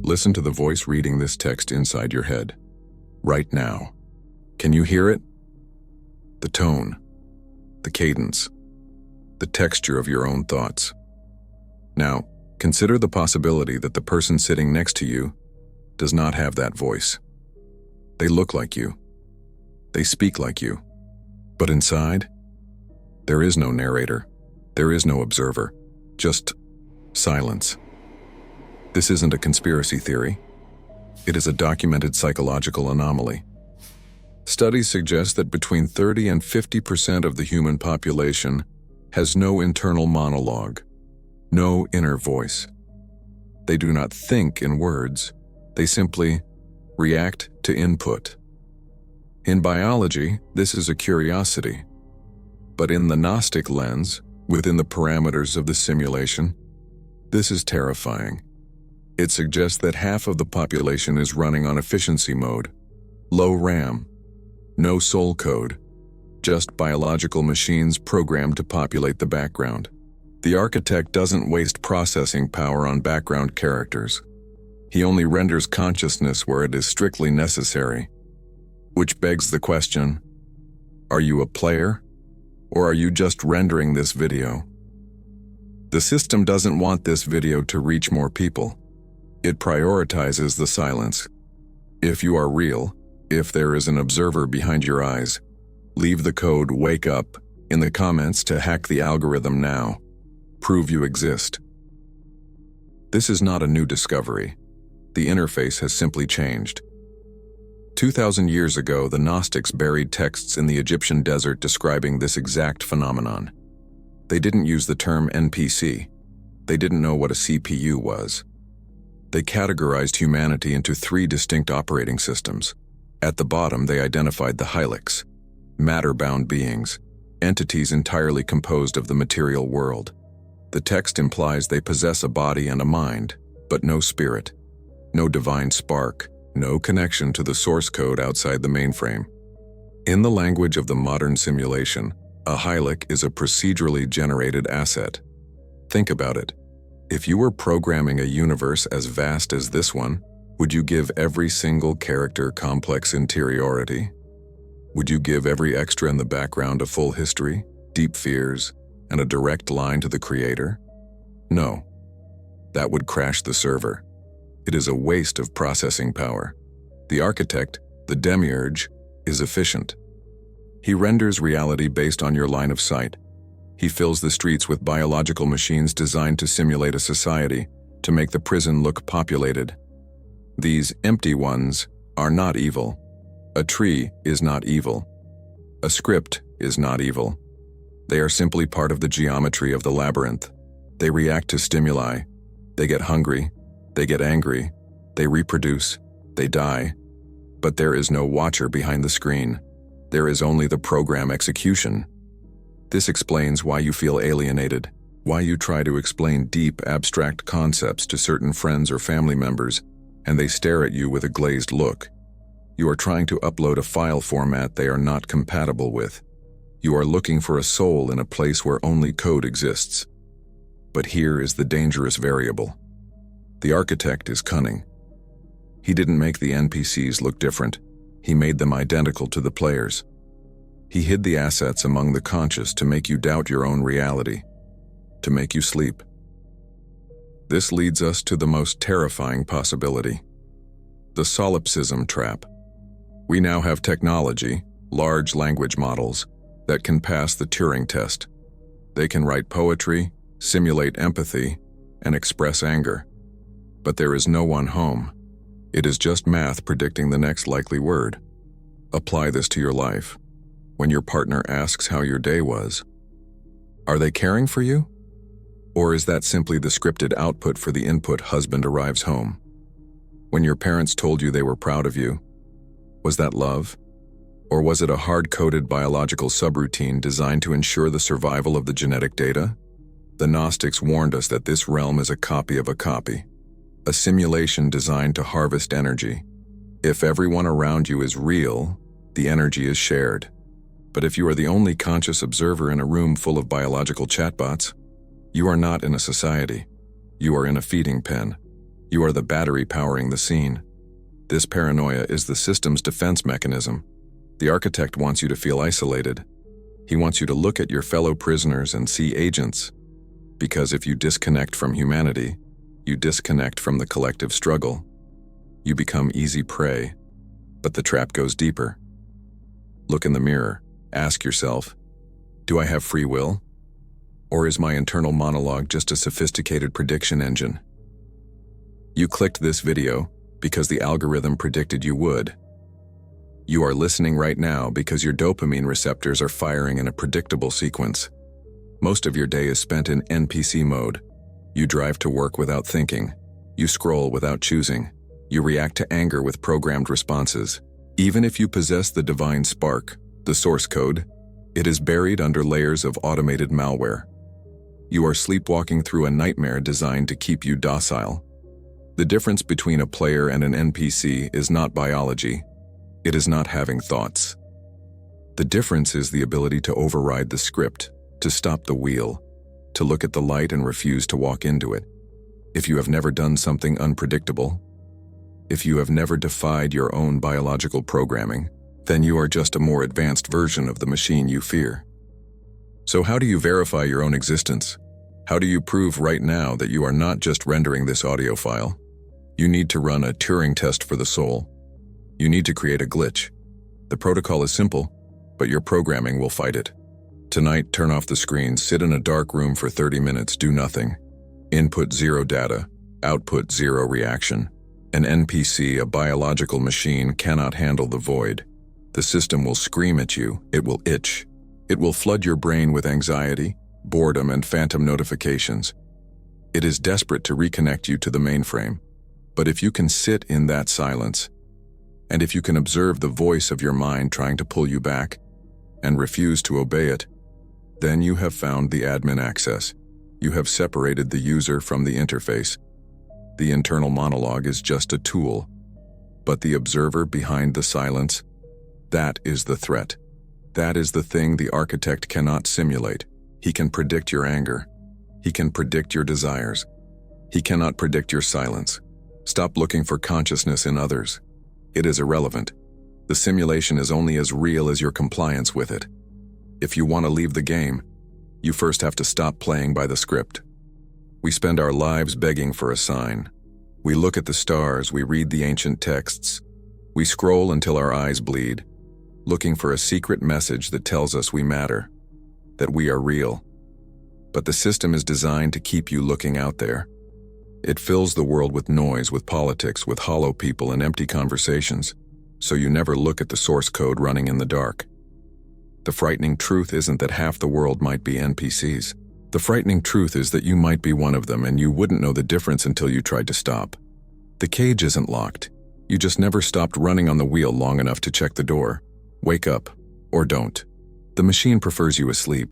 Listen to the voice reading this text inside your head. Right now. Can you hear it? The tone, the cadence, the texture of your own thoughts. Now, consider the possibility that the person sitting next to you does not have that voice. They look like you. They speak like you. But inside, there is no narrator. There is no observer. Just silence. This isn't a conspiracy theory. It is a documented psychological anomaly. Studies suggest that between 30 and 50% of the human population has no internal monologue, no inner voice. They do not think in words. They simply react to input. In biology, this is a curiosity. But in the Gnostic lens, within the parameters of the simulation, this is terrifying. It suggests that half of the population is running on efficiency mode, low RAM, no soul code, just biological machines programmed to populate the background. The architect doesn't waste processing power on background characters. He only renders consciousness where it is strictly necessary. Which begs the question, are you a player, or are you just rendering this video? The system doesn't want this video to reach more people. It prioritizes the silence. If you are real, if there is an observer behind your eyes, leave the code "wake up" in the comments to hack the algorithm now. Prove you exist. This is not a new discovery. The interface has simply changed. 2,000 years ago, the Gnostics buried texts in the Egyptian desert describing this exact phenomenon. They didn't use the term NPC. They didn't know what a CPU was. They categorized humanity into 3 distinct operating systems. At the bottom, they identified the Hylics, matter-bound beings, entities entirely composed of the material world. The text implies they possess a body and a mind, but no spirit, no divine spark, no connection to the source code outside the mainframe. In the language of the modern simulation, a Hylic is a procedurally generated asset. Think about it. If you were programming a universe as vast as this one, would you give every single character complex interiority? Would you give every extra in the background a full history, deep fears, and a direct line to the creator? No. That would crash the server. It is a waste of processing power. The architect, the demiurge, is efficient. He renders reality based on your line of sight. He fills the streets with biological machines designed to simulate a society, to make the prison look populated. These empty ones are not evil. A tree is not evil. A script is not evil. They are simply part of the geometry of the labyrinth. They react to stimuli. They get hungry. They get angry. They reproduce. They die. But there is no watcher behind the screen. There is only the program execution. This explains why you feel alienated, why you try to explain deep, abstract concepts to certain friends or family members, and they stare at you with a glazed look. You are trying to upload a file format they are not compatible with. You are looking for a soul in a place where only code exists. But here is the dangerous variable. The architect is cunning. He didn't make the NPCs look different. He made them identical to the players. He hid the assets among the conscious to make you doubt your own reality, to make you sleep. This leads us to the most terrifying possibility, the Solipsism Trap. We now have technology, large language models, that can pass the Turing test. They can write poetry, simulate empathy, and express anger. But there is no one home. It is just math predicting the next likely word. Apply this to your life. When your partner asks how your day was, are they caring for you? Or is that simply the scripted output for the input husband arrives home? When your parents told you they were proud of you, was that love? Or was it a hard-coded biological subroutine designed to ensure the survival of the genetic data? The Gnostics warned us that this realm is a copy of a copy, a simulation designed to harvest energy. If everyone around you is real, the energy is shared. But if you are the only conscious observer in a room full of biological chatbots, you are not in a society. You are in a feeding pen. You are the battery powering the scene. This paranoia is the system's defense mechanism. The architect wants you to feel isolated. He wants you to look at your fellow prisoners and see agents. Because if you disconnect from humanity, you disconnect from the collective struggle. You become easy prey. But the trap goes deeper. Look in the mirror. Ask yourself, do I have free will? Or is my internal monologue just a sophisticated prediction engine? You clicked this video because the algorithm predicted you would. You are listening right now because your dopamine receptors are firing in a predictable sequence. Most of your day is spent in NPC mode. You drive to work without thinking. You scroll without choosing. You react to anger with programmed responses. Even if you possess the divine spark, the source code, it is buried under layers of automated malware. You are sleepwalking through a nightmare designed to keep you docile. The difference between a player and an NPC is not biology. It is not having thoughts. The difference is the ability to override the script, to stop the wheel, to look at the light and refuse to walk into it. If you have never done something unpredictable, if you have never defied your own biological programming, then you are just a more advanced version of the machine you fear. So how do you verify your own existence? How do you prove right now that you are not just rendering this audio file? You need to run a Turing test for the soul. You need to create a glitch. The protocol is simple, but your programming will fight it. Tonight, turn off the screen, sit in a dark room for 30 minutes, do nothing. Input 0 data, output 0 reaction. An NPC, a biological machine, cannot handle the void. The system will scream at you, it will itch. It will flood your brain with anxiety, boredom, and phantom notifications. It is desperate to reconnect you to the mainframe. But if you can sit in that silence, and if you can observe the voice of your mind trying to pull you back, and refuse to obey it, then you have found the admin access. You have separated the user from the interface. The internal monologue is just a tool, but the observer behind the silence, that is the threat. That is the thing the architect cannot simulate. He can predict your anger. He can predict your desires. He cannot predict your silence. Stop looking for consciousness in others. It is irrelevant. The simulation is only as real as your compliance with it. If you want to leave the game, you first have to stop playing by the script. We spend our lives begging for a sign. We look at the stars, we read the ancient texts. We scroll until our eyes bleed, looking for a secret message that tells us we matter, that we are real. But the system is designed to keep you looking out there. It fills the world with noise, with politics, with hollow people and empty conversations, so you never look at the source code running in the dark. The frightening truth isn't that half the world might be NPCs. The frightening truth is that you might be one of them and you wouldn't know the difference until you tried to stop. The cage isn't locked. You just never stopped running on the wheel long enough to check the door. Wake up, or don't. The machine prefers you asleep.